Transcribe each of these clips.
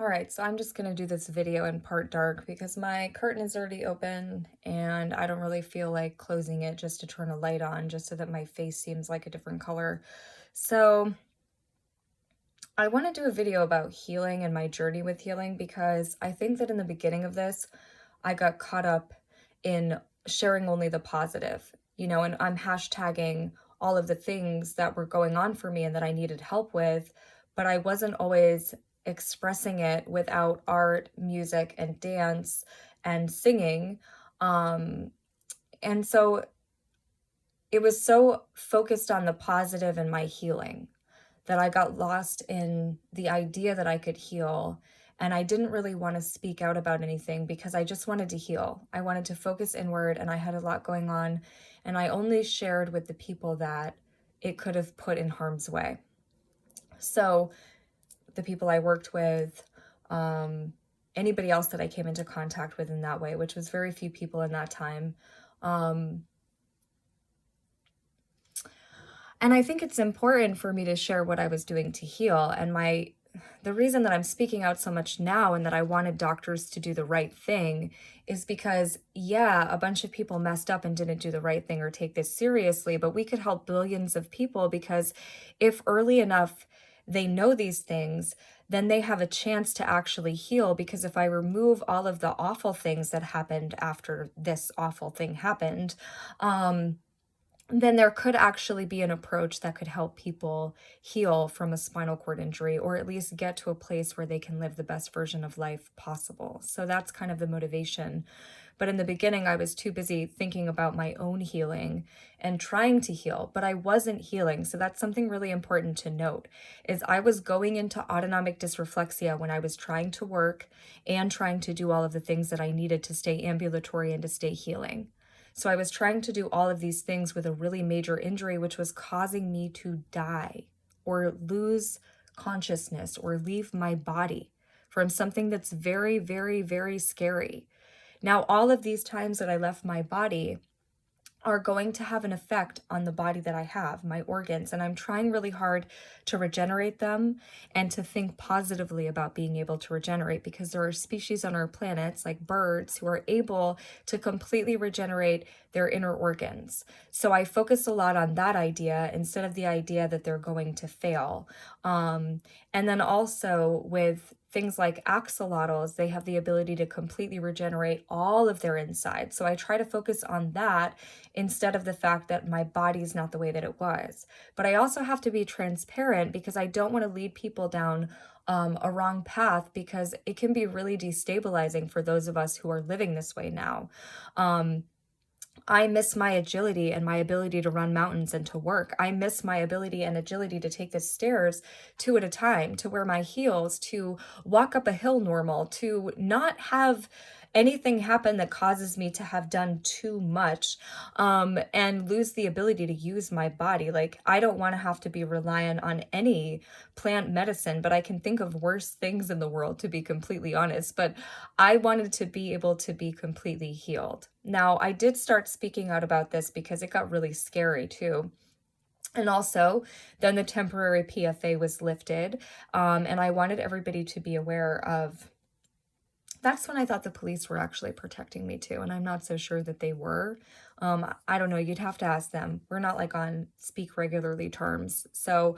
All right, so I'm just going to do this video in part dark because my curtain is already open and I don't really feel like closing it just to turn a light on just so that my face seems like a different color. So I want to do a video about healing and my journey with healing because I think that in the beginning of this, I got caught up in sharing only the positive, and I'm hashtagging all of the things that were going on for me and that I needed help with, but I wasn't always expressing it without art, music, and dance and singing. Um, and so it was so focused on the positive and my healing that I got lost in the idea that I could heal. And I didn't really want to speak out about anything because I just wanted to heal. I wanted to focus inward and I had a lot going on. And I only shared with the people that it could have put in harm's way. So the people I worked with, anybody else that I came into contact with in that way, which was very few people in that time. And I think it's important for me to share what I was doing to heal. And the reason that I'm speaking out so much now and that I wanted doctors to do the right thing is because, yeah, a bunch of people messed up and didn't do the right thing or take this seriously, but we could help billions of people because if early enough they know these things, then they have a chance to actually heal. Because if I remove all of the awful things that happened after this awful thing happened, then there could actually be an approach that could help people heal from a spinal cord injury, or at least get to a place where they can live the best version of life possible. So that's kind of the motivation. But in the beginning, I was too busy thinking about my own healing and trying to heal, but I wasn't healing. So that's something really important to note is I was going into autonomic dysreflexia when I was trying to work and trying to do all of the things that I needed to stay ambulatory and to stay healing. So I was trying to do all of these things with a really major injury, which was causing me to die or lose consciousness or leave my body from something that's very, very, very scary. Now, all of these times that I left my body are going to have an effect on the body that I have, my organs. And I'm trying really hard to regenerate them and to think positively about being able to regenerate because there are species on our planets, like birds, who are able to completely regenerate their inner organs. So I focus a lot on that idea instead of the idea that they're going to fail. And then also with things like axolotls, they have the ability to completely regenerate all of their insides. So I try to focus on that instead of the fact that my body's not the way that it was. But I also have to be transparent because I don't want to lead people down a wrong path because it can be really destabilizing for those of us who are living this way now. I miss my agility and my ability to run mountains and to work. I miss my ability and agility to take the stairs two at a time, to wear my heels, to walk up a hill normal, to not have anything happen that causes me to have done too much, and lose the ability to use my body. Like, I don't want to have to be reliant on any plant medicine, but I can think of worse things in the world, to be completely honest. But I wanted to be able to be completely healed. Now, I did start speaking out about this because it got really scary too. And also, then the temporary PFA was lifted, and I wanted everybody to be aware of. That's when I thought the police were actually protecting me too, and I'm not so sure that they were. I don't know, you'd have to ask them. We're not like on speak regularly terms. So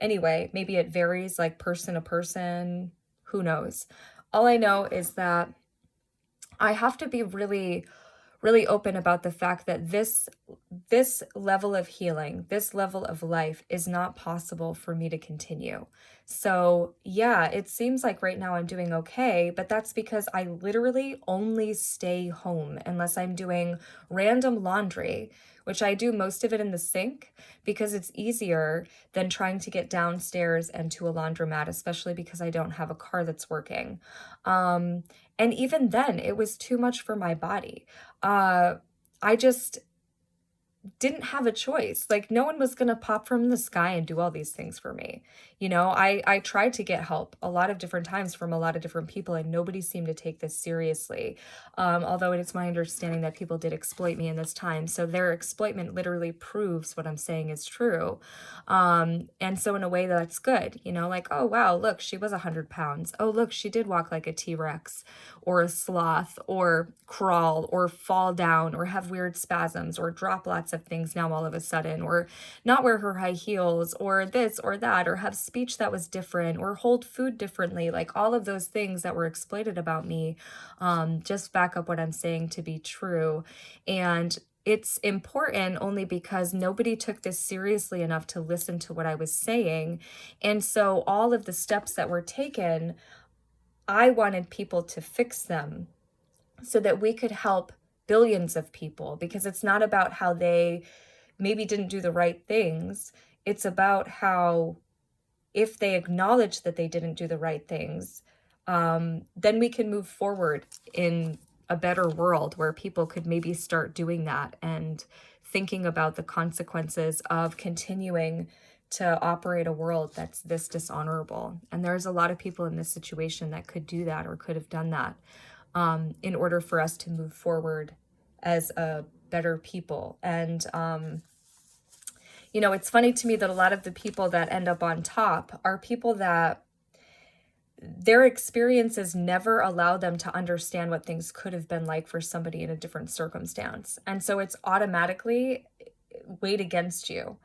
anyway, maybe it varies like person to person, who knows. All I know is that I have to be really, really open about the fact that this level of healing, this level of life is not possible for me to continue. So, yeah, it seems like right now I'm doing okay, but that's because I literally only stay home unless I'm doing random laundry, which I do most of it in the sink because it's easier than trying to get downstairs and to a laundromat, especially because I don't have a car that's working. And even then, it was too much for my body. I just didn't have a choice. Like, no one was gonna pop from the sky and do all these things for me. You know, I tried to get help a lot of different times from a lot of different people, and nobody seemed to take this seriously. Although it is my understanding that people did exploit me in this time. So their exploitment literally proves what I'm saying is true. And so in a way that's good, you know, like, oh wow, look, she was 100 pounds. Oh, look, she did walk like a T-Rex or a sloth or crawl or fall down or have weird spasms or drop lots of things now all of a sudden, or not wear her high heels or this or that, or have speech that was different or hold food differently. Like all of those things that were exploited about me, just back up what I'm saying to be true. And it's important only because nobody took this seriously enough to listen to what I was saying. And so all of the steps that were taken, I wanted people to fix them so that we could help billions of people, because it's not about how they maybe didn't do the right things. It's about how, if they acknowledge that they didn't do the right things, then we can move forward in a better world where people could maybe start doing that and thinking about the consequences of continuing to operate a world that's this dishonorable. And there's a lot of people in this situation that could do that or could have done that, in order for us to move forward as a better people. And you know, it's funny to me that a lot of the people that end up on top are people that their experiences never allow them to understand what things could have been like for somebody in a different circumstance. And so it's automatically weighed against you.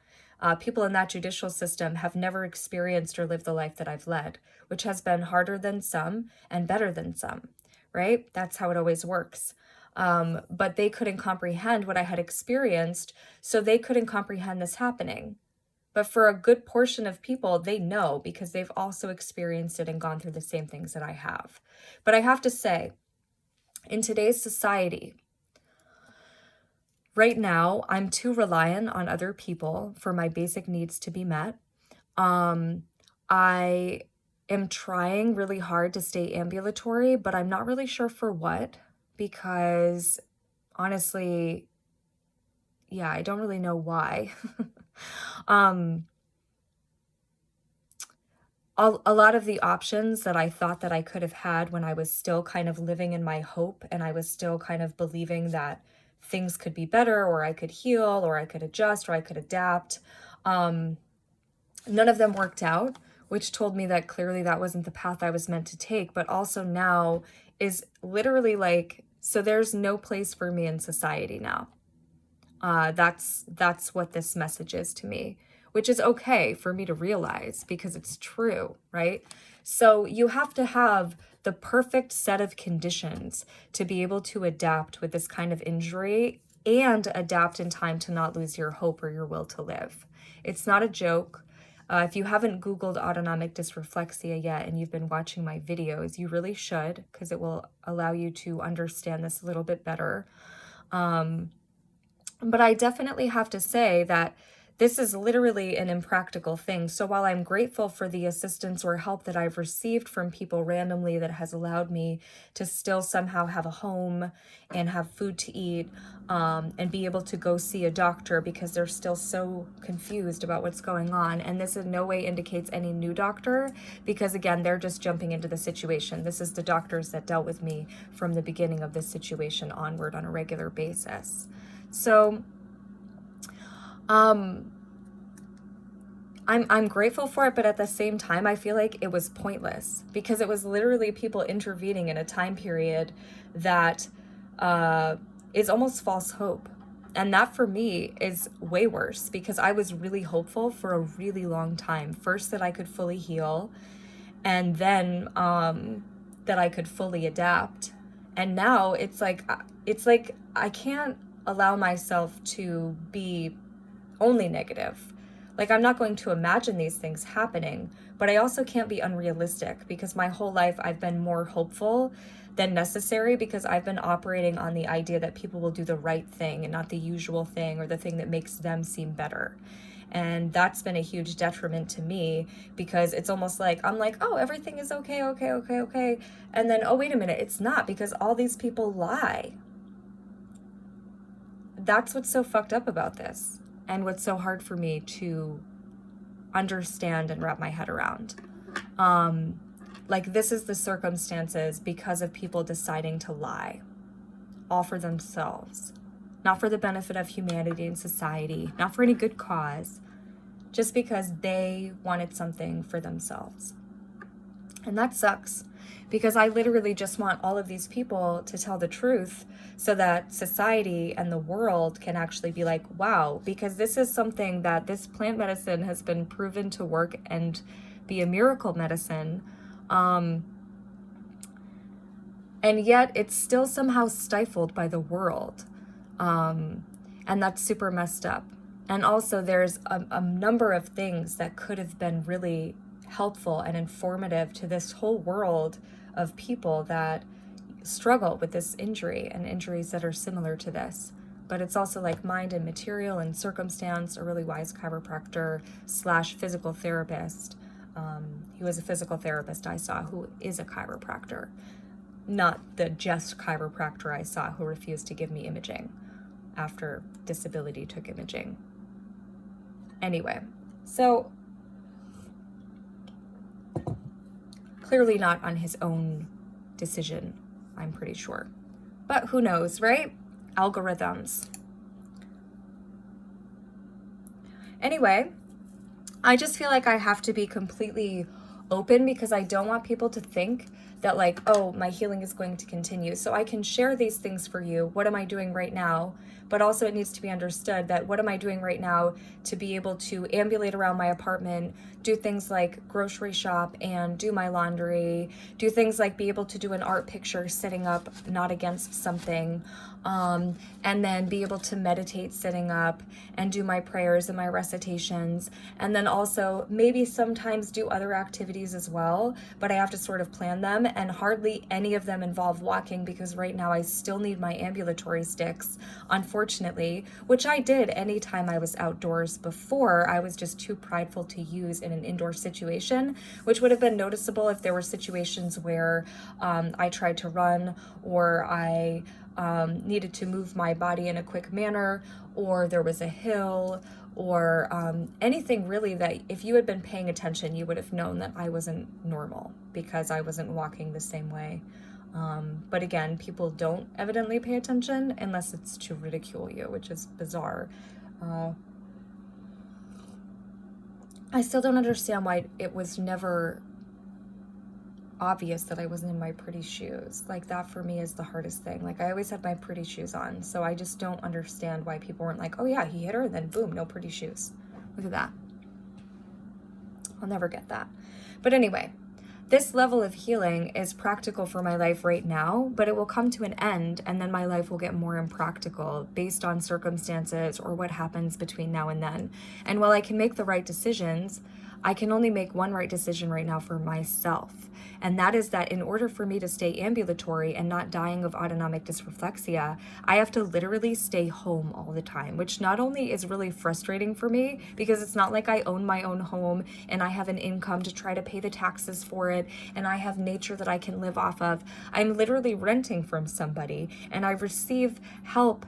People in that judicial system have never experienced or lived the life that I've led, which has been harder than some and better than some, right? That's how it always works. But they couldn't comprehend what I had experienced, so they couldn't comprehend this happening. But for a good portion of people, they know because they've also experienced it and gone through the same things that I have. But I have to say, in today's society, right now, I'm too reliant on other people for my basic needs to be met. I am trying really hard to stay ambulatory, but I'm not really sure for what, because honestly, yeah, I don't really know why. um, a lot of the options that I thought that I could have had when I was still kind of living in my hope and I was still kind of believing that things could be better, or I could heal, or I could adjust, or I could adapt, none of them worked out, which told me that clearly that wasn't the path I was meant to take. But also now is literally like, so there's no place for me in society now. That's what this message is to me, which is okay for me to realize because it's true, right? So you have to have the perfect set of conditions to be able to adapt with this kind of injury and adapt in time to not lose your hope or your will to live. It's not a joke. If you haven't Googled autonomic dysreflexia yet and you've been watching my videos, you really should, because it will allow you to understand this a little bit better. But I definitely have to say that this is literally an impractical thing. So while I'm grateful for the assistance or help that I've received from people randomly that has allowed me to still somehow have a home and have food to eat, and be able to go see a doctor because they're still so confused about what's going on. And this in no way indicates any new doctor, because again, they're just jumping into the situation. This is the doctors that dealt with me from the beginning of this situation onward on a regular basis. So I'm grateful for it, but at the same time, I feel like it was pointless because it was literally people intervening in a time period that is almost false hope. And that for me is way worse because I was really hopeful for a really long time. First, that I could fully heal, and then that I could fully adapt. And now it's like I can't allow myself to be only negative. Like, I'm not going to imagine these things happening, but I also can't be unrealistic because my whole life I've been more hopeful than necessary because I've been operating on the idea that people will do the right thing and not the usual thing or the thing that makes them seem better. And that's been a huge detriment to me because it's almost like I'm like, oh, everything is okay. And then, oh, wait a minute, it's not, because all these people lie. that's what's so fucked up about this, and what's so hard for me to understand and wrap my head around. Like, this is the circumstances because of people deciding to lie, all for themselves, not for the benefit of humanity and society, not for any good cause, just because they wanted something for themselves. And that sucks, because I literally just want all of these people to tell the truth so that society and the world can actually be like, wow, because this is something that this plant medicine has been proven to work and be a miracle medicine. And yet it's still somehow stifled by the world. And that's super messed up. And also there's a number of things that could have been really helpful and informative to this whole world of people that struggle with this injury and injuries that are similar to this. But it's also like mind and material and circumstance. A really wise chiropractor / physical therapist. He was a physical therapist I saw who is a chiropractor, not the just chiropractor I saw who refused to give me imaging after disability took imaging. Anyway, so clearly not on his own decision, I'm pretty sure. But who knows, right? Algorithms. Anyway, I just feel like I have to be completely open because I don't want people to think that like, oh, my healing is going to continue. So I can share these things for you. What am I doing right now? But also it needs to be understood that what am I doing right now to be able to ambulate around my apartment, do things like grocery shop and do my laundry, do things like be able to do an art picture sitting up, not against something, and then be able to meditate sitting up and do my prayers and my recitations, and then also maybe sometimes do other activities as well, but I have to sort of plan them, and hardly any of them involve walking because right now I still need my ambulatory sticks, unfortunately, which I did anytime I was outdoors before. I was just too prideful to use in an indoor situation, which would have been noticeable if there were situations where I tried to run or I needed to move my body in a quick manner, or there was a hill, or anything really that if you had been paying attention, you would have known that I wasn't normal because I wasn't walking the same way. But again, people don't evidently pay attention unless it's to ridicule you, which is bizarre. I still don't understand why it was never obvious that I wasn't in my pretty shoes. Like, that for me is the hardest thing. Like, I always had my pretty shoes on, so I just don't understand why people weren't like, oh yeah, he hit her, and then boom, no pretty shoes. Look at that. I'll never get that. But anyway, this level of healing is practical for my life right now, but it will come to an end, and then my life will get more impractical based on circumstances or what happens between now and then. And while I can make the right decisions, I can only make one right decision right now for myself. And that is that in order for me to stay ambulatory and not dying of autonomic dysreflexia, I have to literally stay home all the time, which not only is really frustrating for me because it's not like I own my own home and I have an income to try to pay the taxes for it and I have nature that I can live off of. I'm literally renting from somebody and I receive help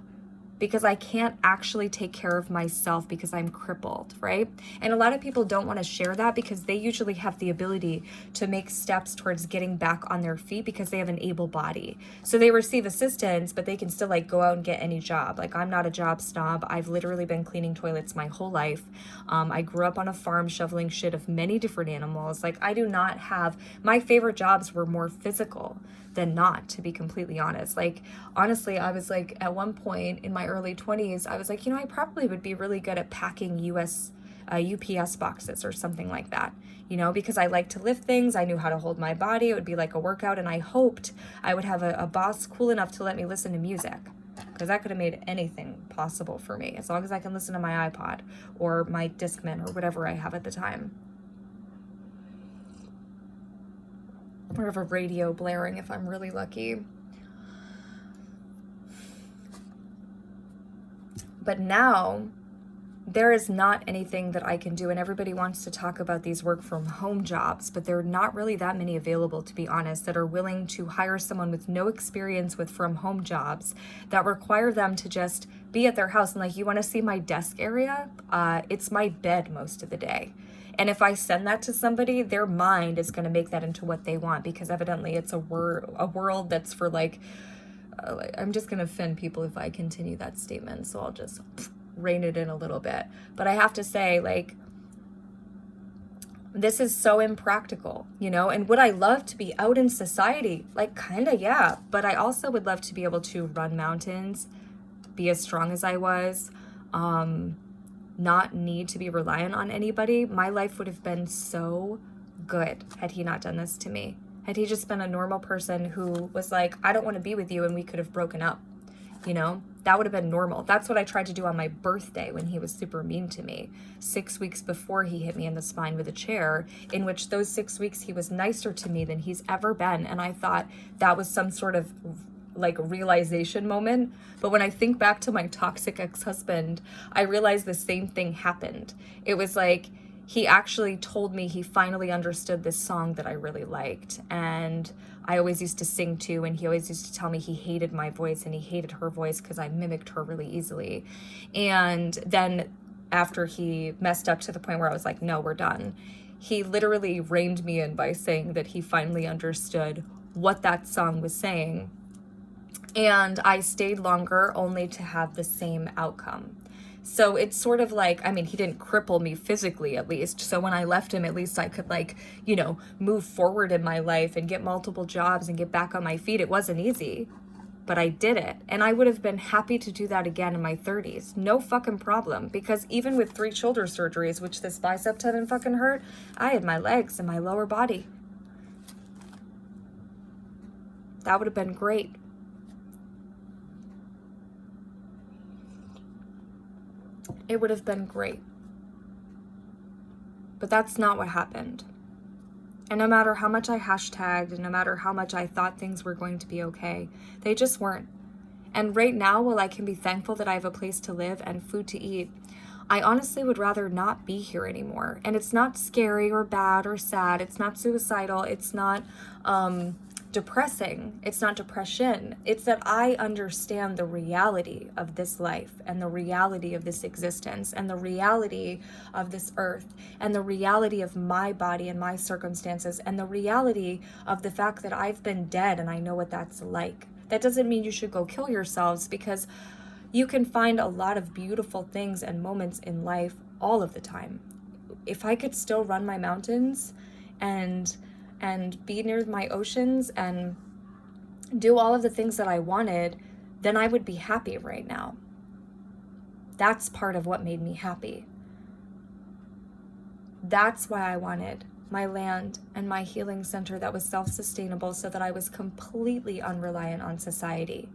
because I can't actually take care of myself because I'm crippled, right? And a lot of people don't want to share that because they usually have the ability to make steps towards getting back on their feet because they have an able body. So they receive assistance, but they can still like go out and get any job. Like, I'm not a job snob. I've literally been cleaning toilets my whole life. I grew up on a farm shoveling shit of many different animals. Like, I do not have, my favorite jobs were more physical than not, to be completely honest. Like, honestly, I was like, at one point in my early 20s, I was like, you know, I probably would be really good at packing UPS boxes or something like that, you know, because I like to lift things. I knew how to hold my body. It would be like a workout. And I hoped I would have a boss cool enough to let me listen to music, because that could have made anything possible for me, as long as I can listen to my iPod or my Discman or whatever I have at the time. Or have a radio blaring if I'm really lucky. But now there is not anything that I can do. And everybody wants to talk about these work from home jobs, but there are not really that many available, to be honest, that are willing to hire someone with no experience with from home jobs that require them to just be at their house. And like, you want to see my desk area? It's my bed most of the day. And if I send that to somebody, their mind is going to make that into what they want, because evidently it's a world that's for like, I'm just going to offend people if I continue that statement. So I'll just rein it in a little bit. But I have to say, like, this is so impractical, you know? And would I love to be out in society? Like, kind of, yeah. But I also would love to be able to run mountains, be as strong as I was, not need to be reliant on anybody. My life would have been so good had he not done this to me. Had he just been a normal person who was like, I don't want to be with you, and we could have broken up, you know? That would have been normal. That's what I tried to do on my birthday when he was super mean to me. 6 weeks before he hit me in the spine with a chair, in which those 6 weeks he was nicer to me than he's ever been. And I thought that was some sort of like realization moment. But when I think back to my toxic ex-husband, I realized the same thing happened. It was like, he actually told me he finally understood this song that I really liked. And I always used to sing to, and he always used to tell me he hated my voice and he hated her voice because I mimicked her really easily. And then after he messed up to the point where I was like, no, we're done, he literally reined me in by saying that he finally understood what that song was saying. And I stayed longer only to have the same outcome. So it's sort of like, I mean, he didn't cripple me physically, at least. So when I left him, at least I could, like, you know, move forward in my life and get multiple jobs and get back on my feet. It wasn't easy, but I did it. And I would have been happy to do that again in my 30s. No fucking problem. Because even with 3 shoulder surgeries, which this bicep tendon fucking hurt, I had my legs and my lower body. That would have been great. It would have been great. But that's not what happened. And no matter how much I hashtagged and no matter how much I thought things were going to be okay, they just weren't. And right now, while I can be thankful that I have a place to live and food to eat, I honestly would rather not be here anymore. And it's not scary or bad or sad. It's not suicidal. It's not depressing. It's not depression. It's that I understand the reality of this life and the reality of this existence and the reality of this earth and the reality of my body and my circumstances and the reality of the fact that I've been dead and I know what that's like. That doesn't mean you should go kill yourselves, because you can find a lot of beautiful things and moments in life all of the time. If I could still run my mountains and be near my oceans and do all of the things that I wanted, then I would be happy right now. That's part of what made me happy. That's why I wanted my land and my healing center that was self-sustainable, so that I was completely unreliant on society,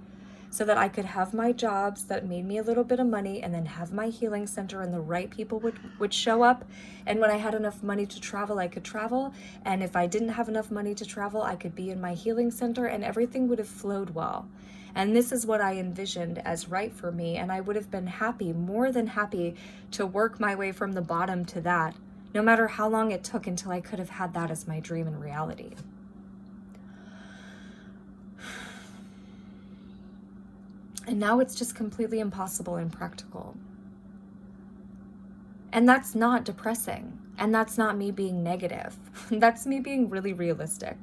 so that I could have my jobs that made me a little bit of money and then have my healing center and the right people would show up. And when I had enough money to travel, I could travel. And if I didn't have enough money to travel, I could be in my healing center and everything would have flowed well. And this is what I envisioned as right for me. And I would have been happy, more than happy, to work my way from the bottom to that, no matter how long it took until I could have had that as my dream and reality. And now it's just completely impossible and impractical. And that's not depressing. And that's not me being negative. That's me being really realistic.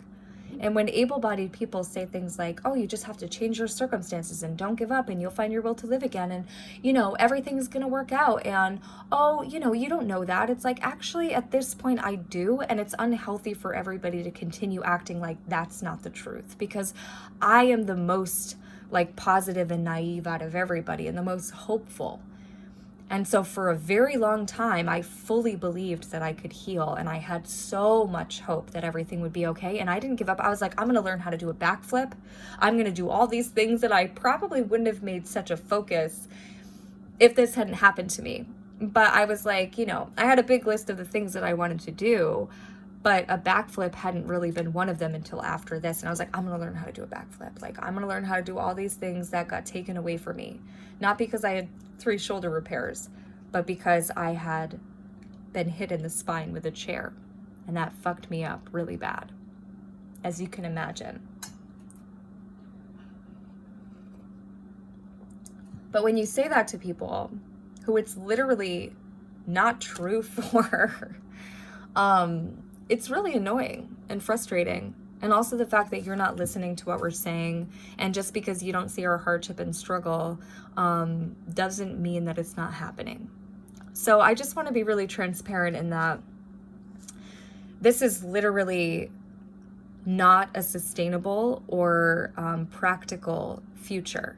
And when able-bodied people say things like, oh, you just have to change your circumstances and don't give up and you'll find your will to live again and, you know, everything's going to work out and, oh, you know, you don't know that. It's like, actually, at this point, I do. And it's unhealthy for everybody to continue acting like that's not the truth, because I am the most like positive and naive out of everybody and the most hopeful. And so for a very long time, I fully believed that I could heal, and I had so much hope that everything would be okay. And I didn't give up. I was like, I'm going to learn how to do a backflip. I'm going to do all these things that I probably wouldn't have made such a focus if this hadn't happened to me. But I was like, you know, I had a big list of the things that I wanted to do, but a backflip hadn't really been one of them until after this. And I was like, I'm going to learn how to do a backflip. Like, I'm going to learn how to do all these things that got taken away from me. Not because I had 3 shoulder repairs, but because I had been hit in the spine with a chair, and that fucked me up really bad, as you can imagine. But when you say that to people who it's literally not true for, it's really annoying and frustrating. And also the fact that you're not listening to what we're saying, and just because you don't see our hardship and struggle doesn't mean that it's not happening. So I just want to be really transparent in that this is literally not a sustainable or practical future.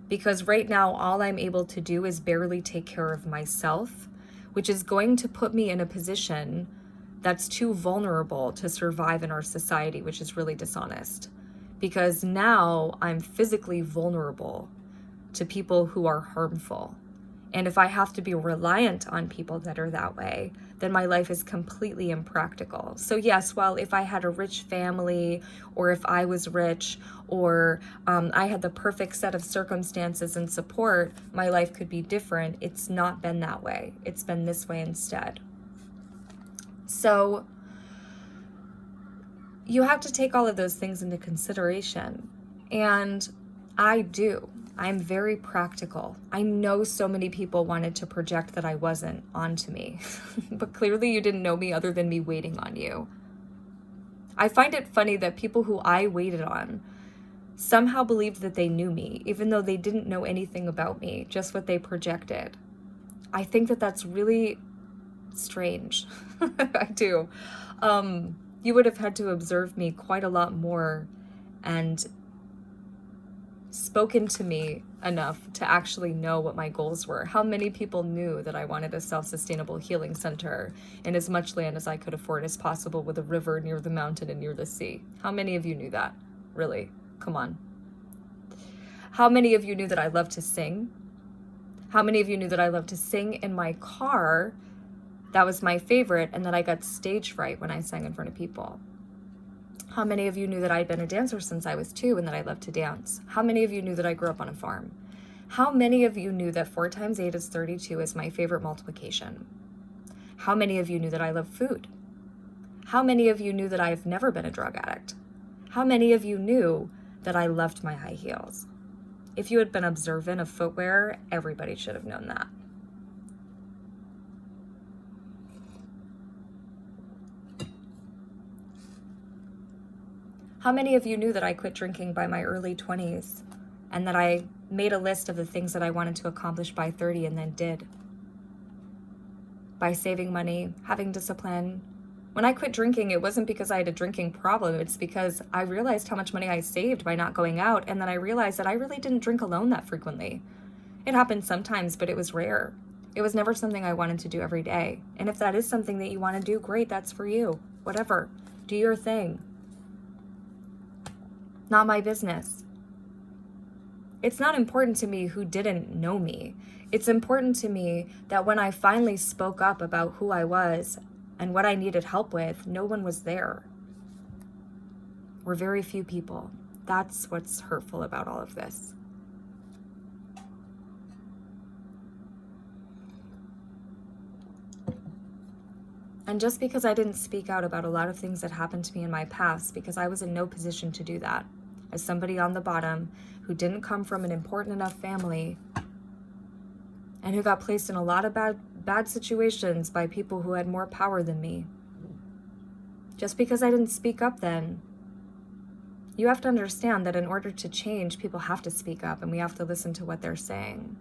Because right now, all I'm able to do is barely take care of myself, which is going to put me in a position that's too vulnerable to survive in our society, which is really dishonest. Because now I'm physically vulnerable to people who are harmful. And if I have to be reliant on people that are that way, then my life is completely impractical. So yes, well, if I had a rich family, or if I was rich, or I had the perfect set of circumstances and support, my life could be different. It's not been that way. It's been this way instead. So you have to take all of those things into consideration. And I do. I'm very practical. I know so many people wanted to project that I wasn't onto me, but clearly you didn't know me other than me waiting on you. I find it funny that people who I waited on somehow believed that they knew me, even though they didn't know anything about me, just what they projected. I think that that's really strange. I do. You would have had to observe me quite a lot more and spoken to me enough to actually know what my goals were. How many people knew that I wanted a self-sustainable healing center in as much land as I could afford as possible, with a river near the mountain and near the sea? How many of you knew that? Really? Come on. How many of you knew that I love to sing? How many of you knew that I love to sing in my car? That was my favorite, and that I got stage fright when I sang in front of people. How many of you knew that I'd been a dancer since I was 2 and that I loved to dance? How many of you knew that I grew up on a farm? How many of you knew that 4 times 8 is 32 is my favorite multiplication? How many of you knew that I love food? How many of you knew that I've never been a drug addict? How many of you knew that I loved my high heels? If you had been observant of footwear, everybody should have known that. How many of you knew that I quit drinking by my early 20s and that I made a list of the things that I wanted to accomplish by 30 and then did? By saving money, having discipline. When I quit drinking, it wasn't because I had a drinking problem. It's because I realized how much money I saved by not going out, and then I realized that I really didn't drink alone that frequently. It happened sometimes, but it was rare. It was never something I wanted to do every day. And if that is something that you want to do, great, that's for you. Whatever. Do your thing. Not my business. It's not important to me who didn't know me. It's important to me that when I finally spoke up about who I was and what I needed help with, no one was there. Or very few people. That's what's hurtful about all of this. And just because I didn't speak out about a lot of things that happened to me in my past, because I was in no position to do that, as somebody on the bottom who didn't come from an important enough family and who got placed in a lot of bad situations by people who had more power than me. Just because I didn't speak up then, you have to understand that in order to change, people have to speak up and we have to listen to what they're saying.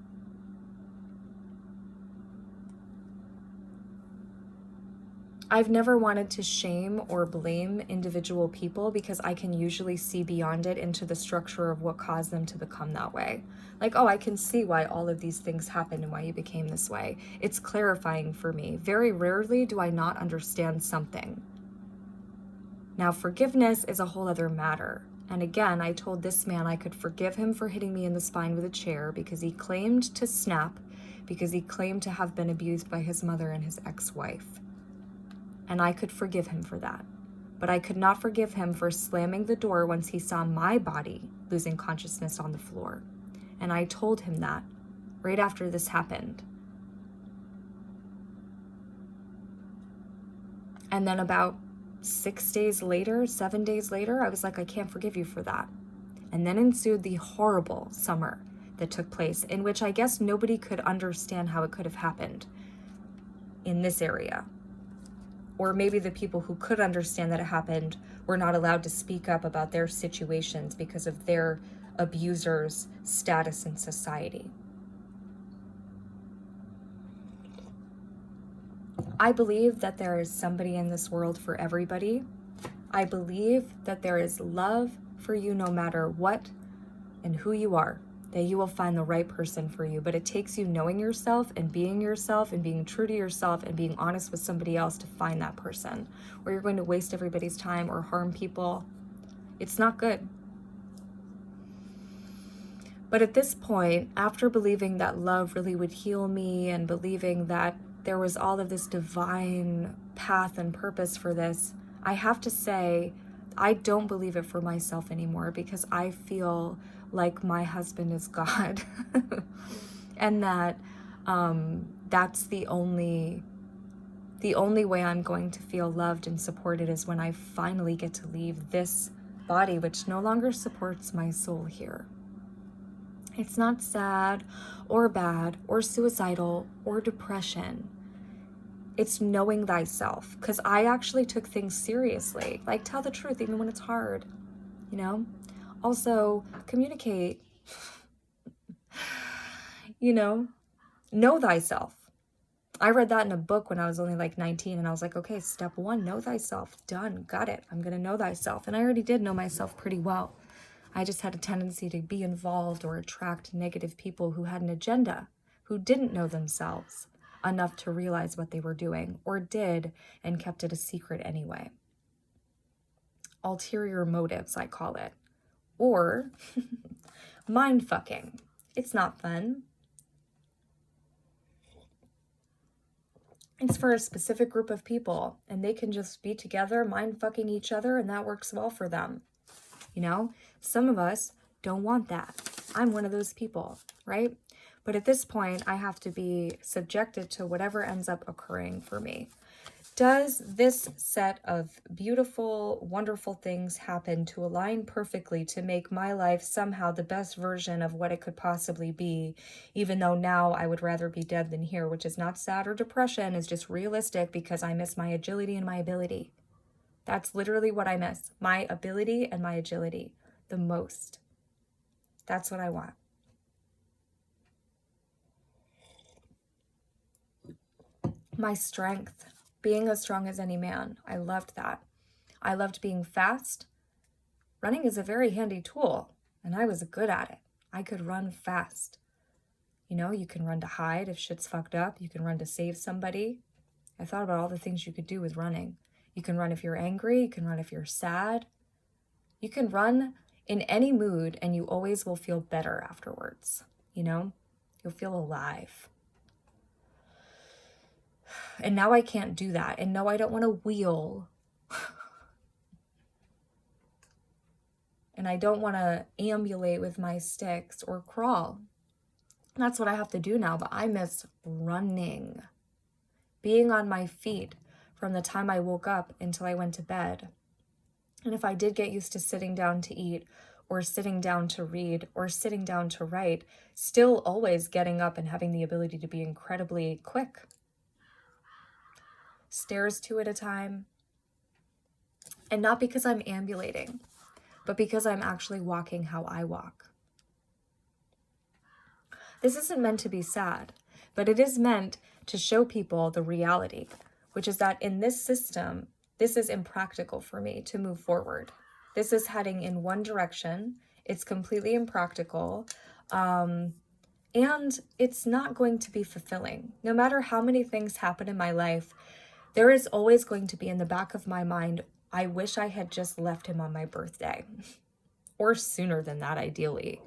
I've never wanted to shame or blame individual people because I can usually see beyond it into the structure of what caused them to become that way. Like, oh, I can see why all of these things happened and why you became this way. It's clarifying for me. Very rarely do I not understand something. Now, forgiveness is a whole other matter. And again, I told this man I could forgive him for hitting me in the spine with a chair because he claimed to snap, because he claimed to have been abused by his mother and his ex-wife. And I could forgive him for that. But I could not forgive him for slamming the door once he saw my body losing consciousness on the floor. And I told him that right after this happened. And then about 6 days later, 7 days later, I was like, I can't forgive you for that. And then ensued the horrible summer that took place, in which I guess nobody could understand how it could have happened in this area. Or maybe the people who could understand that it happened were not allowed to speak up about their situations because of their abuser's status in society. I believe that there is somebody in this world for everybody. I believe that there is love for you no matter what and who you are, that you will find the right person for you. But it takes you knowing yourself and being true to yourself and being honest with somebody else to find that person, or you're going to waste everybody's time or harm people. It's not good. But at this point, after believing that love really would heal me and believing that there was all of this divine path and purpose for this, I have to say, I don't believe it for myself anymore, because I feel like my husband is God. And that that's the only way I'm going to feel loved and supported is when I finally get to leave this body, which no longer supports my soul here. It's not sad or bad or suicidal or depression. It's knowing thyself, because I actually took things seriously. Like, tell the truth even when it's hard, you know? Also, communicate, you know thyself. I read that in a book when I was only like 19, and I was like, okay, step 1, know thyself. Done, got it. I'm gonna know thyself. And I already did know myself pretty well. I just had a tendency to be involved or attract negative people who had an agenda, who didn't know themselves enough to realize what they were doing, or did and kept it a secret anyway. Ulterior motives, I call it. Or mind fucking. It's not fun. It's for a specific group of people, and they can just be together mind fucking each other, and that works well for them. You know, some of us don't want that. I'm one of those people, right? But at this point, I have to be subjected to whatever ends up occurring for me. Does this set of beautiful, wonderful things happen to align perfectly to make my life somehow the best version of what it could possibly be, even though now I would rather be dead than here, which is not sad or depression, is just realistic, because I miss my agility and my ability. That's literally what I miss. My ability and my agility the most. That's what I want. My strength, being as strong as any man. I loved that. I loved being fast. Running is a very handy tool, and I was good at it. I could run fast. You know, you can run to hide if shit's fucked up. You can run to save somebody. I thought about all the things you could do with running. You can run if you're angry. You can run if you're sad. You can run in any mood, and you always will feel better afterwards. You know, you'll feel alive. And now I can't do that. And no, I don't want to wheel. And I don't want to ambulate with my sticks or crawl. That's what I have to do now. But I miss running. Being on my feet from the time I woke up until I went to bed. And if I did get used to sitting down to eat, or sitting down to read, or sitting down to write, still always getting up and having the ability to be incredibly quick. Stairs 2 at a time. And not because I'm ambulating, but because I'm actually walking how I walk. This isn't meant to be sad, but it is meant to show people the reality, which is that in this system, this is impractical for me to move forward. This is heading in one direction. It's completely impractical. And it's not going to be fulfilling. No matter how many things happen in my life, there is always going to be in the back of my mind, I wish I had just left him on my birthday. Or sooner than that, ideally.